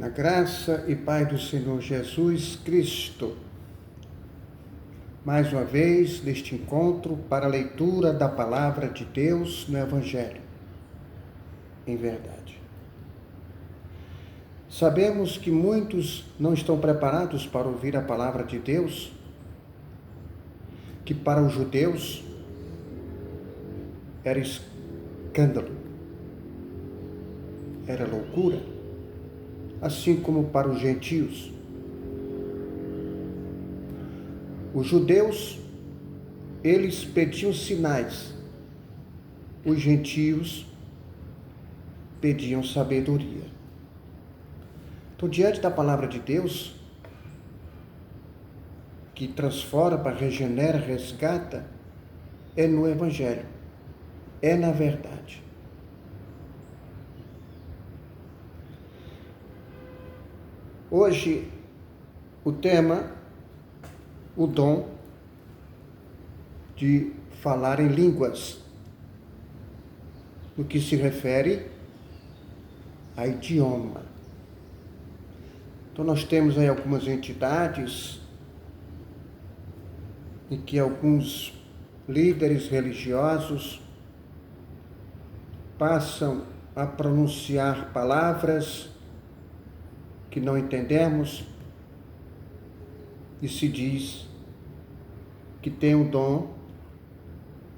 Na graça e paz do Senhor Jesus Cristo, mais uma vez neste encontro para a leitura da Palavra de Deus no Evangelho, em verdade. Sabemos que muitos não estão preparados para ouvir a Palavra de Deus, que para os judeus era escândalo, era loucura, assim como para os gentios. Os judeus, eles pediam sinais. Os gentios pediam sabedoria. Então, diante da palavra de Deus, que transforma, regenera, resgata, é no Evangelho, é na verdade. Hoje, o tema, o dom de falar em línguas, no que se refere a idioma. Então, nós temos aí algumas entidades em que alguns líderes religiosos passam a pronunciar palavras que não entendemos e se diz que tem o dom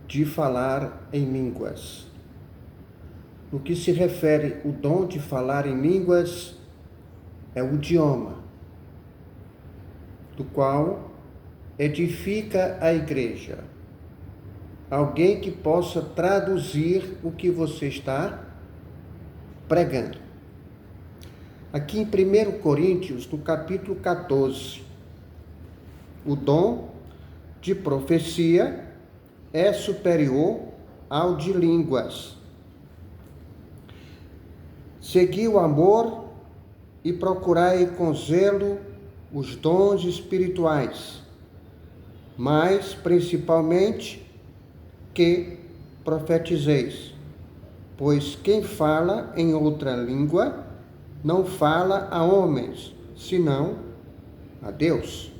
de falar em línguas. No que se refere o dom de falar em línguas, é o idioma, do qual edifica a igreja. Alguém que possa traduzir o que você está pregando. Aqui em 1 Coríntios, no capítulo 14, o dom de profecia é superior ao de línguas. Segui o amor e procurai com zelo os dons espirituais, mas principalmente que profetizeis, pois quem fala em outra língua não fala a homens, senão a Deus,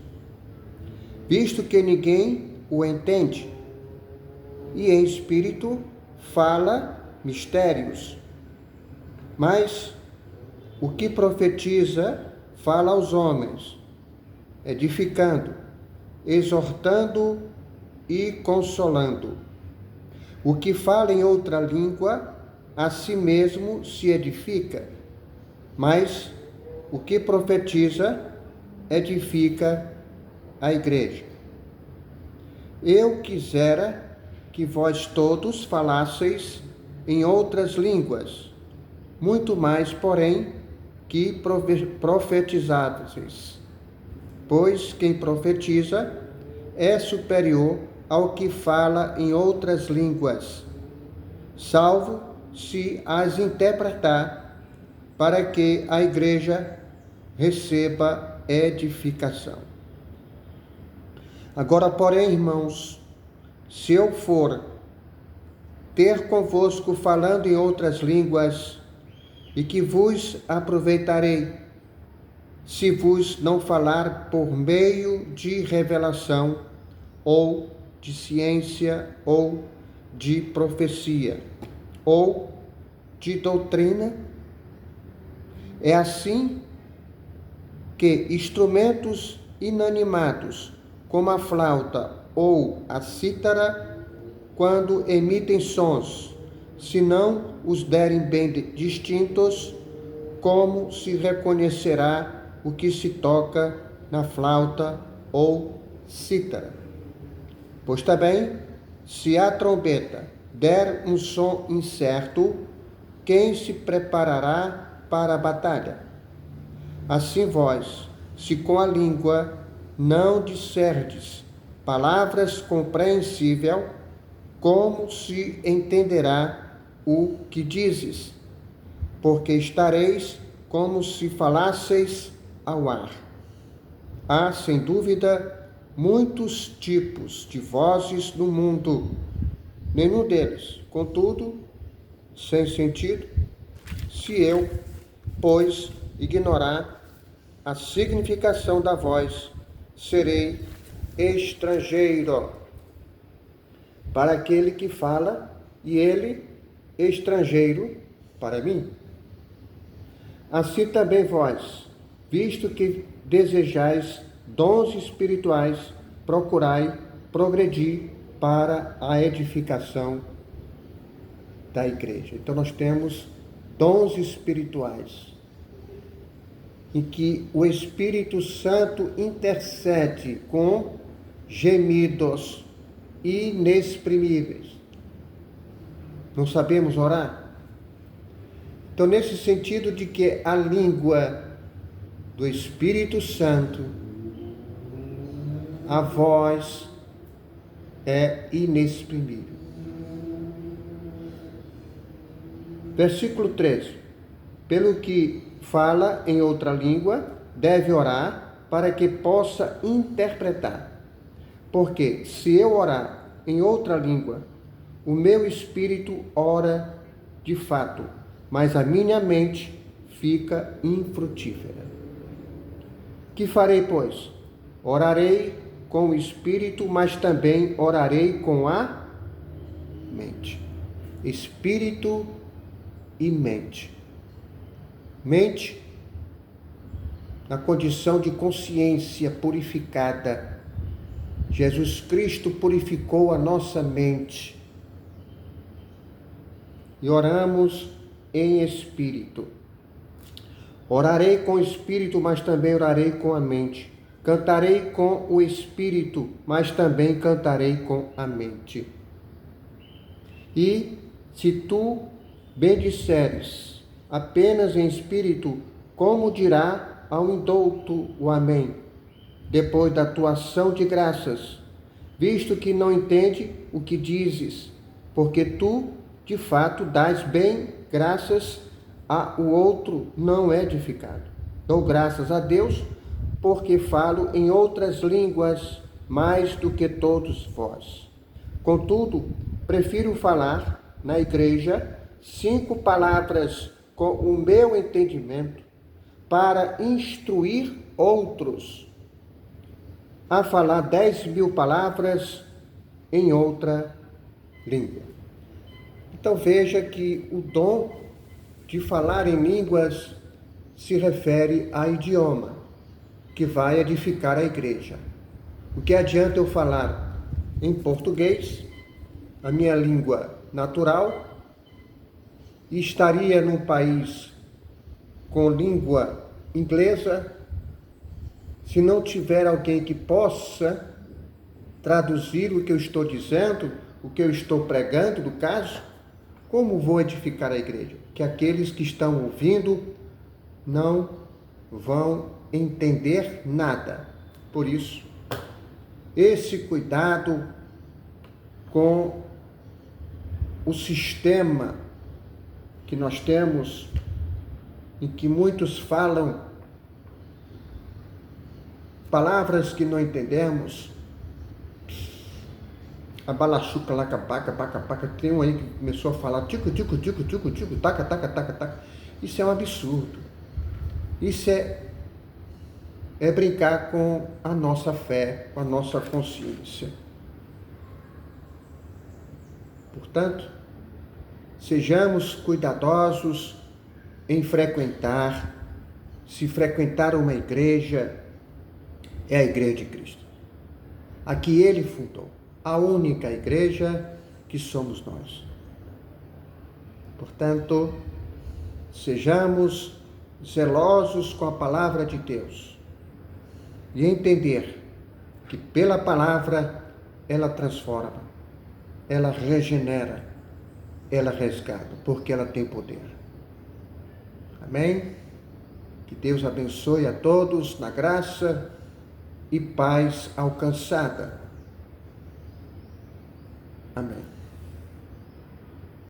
visto que ninguém o entende, e em espírito fala mistérios. Mas o que profetiza fala aos homens, edificando, exortando e consolando. O que fala em outra língua, a si mesmo se edifica, mas o que profetiza edifica a igreja. Eu quisera que vós todos falasseis em outras línguas, muito mais, porém, que profetizasseis, pois quem profetiza é superior ao que fala em outras línguas, salvo se as interpretar, para que a igreja receba edificação. Agora, porém, irmãos, se eu for ter convosco falando em outras línguas, e que vos aproveitarei, se vos não falar por meio de revelação, ou de ciência, ou de profecia, ou de doutrina? É assim que instrumentos inanimados, como a flauta ou a cítara, quando emitem sons, se não os derem bem distintos, como se reconhecerá o que se toca na flauta ou cítara? Pois também, se a trombeta der um som incerto, quem se preparará para a batalha? Assim vós, se com a língua não disserdes palavras compreensíveis, como se entenderá o que dizes? Porque estareis como se falasseis ao ar. Há, sem dúvida, muitos tipos de vozes no mundo, nenhum deles, contudo, sem sentido, se eu, pois, ignorar a significação da voz, serei estrangeiro para aquele que fala, e ele estrangeiro para mim. Assim também vós, visto que desejais dons espirituais, procurai progredir para a edificação da igreja. Então nós temos dons espirituais, em que o Espírito Santo intercede com gemidos inexprimíveis. Não sabemos orar? Então, nesse sentido de que a língua do Espírito Santo, a voz é inexprimível. Versículo 3. Pelo que fala em outra língua, deve orar para que possa interpretar. Porque se eu orar em outra língua, o meu espírito ora de fato, mas a minha mente fica infrutífera. Que farei, pois? Orarei com o espírito, mas também orarei com a mente. Espírito e mente. Mente, na condição de consciência purificada. Jesus Cristo purificou a nossa mente. E oramos em espírito. Orarei com o espírito, mas também orarei com a mente. Cantarei com o espírito, mas também cantarei com a mente. E se tu bendisseres apenas em espírito, como dirá ao indouto o amém, depois da tua ação de graças, visto que não entende o que dizes, porque tu, de fato, dás bem graças a o outro não é edificado. Dou graças a Deus, porque falo em outras línguas mais do que todos vós. Contudo, prefiro falar na igreja 5 palavras com o meu entendimento, para instruir outros a falar 10.000 palavras em outra língua. Então veja que o dom de falar em línguas se refere a idioma, que vai edificar a igreja. O que adianta eu falar em português, a minha língua natural, e estaria num país com língua inglesa, se não tiver alguém que possa traduzir o que eu estou dizendo, o que eu estou pregando, no caso, como vou edificar a igreja? Que aqueles que estão ouvindo não vão entender nada. Por isso, esse cuidado com o sistema que nós temos, em que muitos falam palavras que não entendemos, abalachuca, lacapaca, paca, tem um aí que começou a falar tico, taca, taca. Isso é um absurdo. Isso é brincar com a nossa fé, com a nossa consciência. Portanto, sejamos cuidadosos em frequentar. Se frequentar uma igreja, é a igreja de Cristo, a que ele fundou, a única igreja que somos nós. Portanto, sejamos zelosos com a palavra de Deus e entender que pela palavra ela transforma, ela regenera, ela resgata, porque ela tem poder. Amém? Que Deus abençoe a todos na graça e paz alcançada. Amém.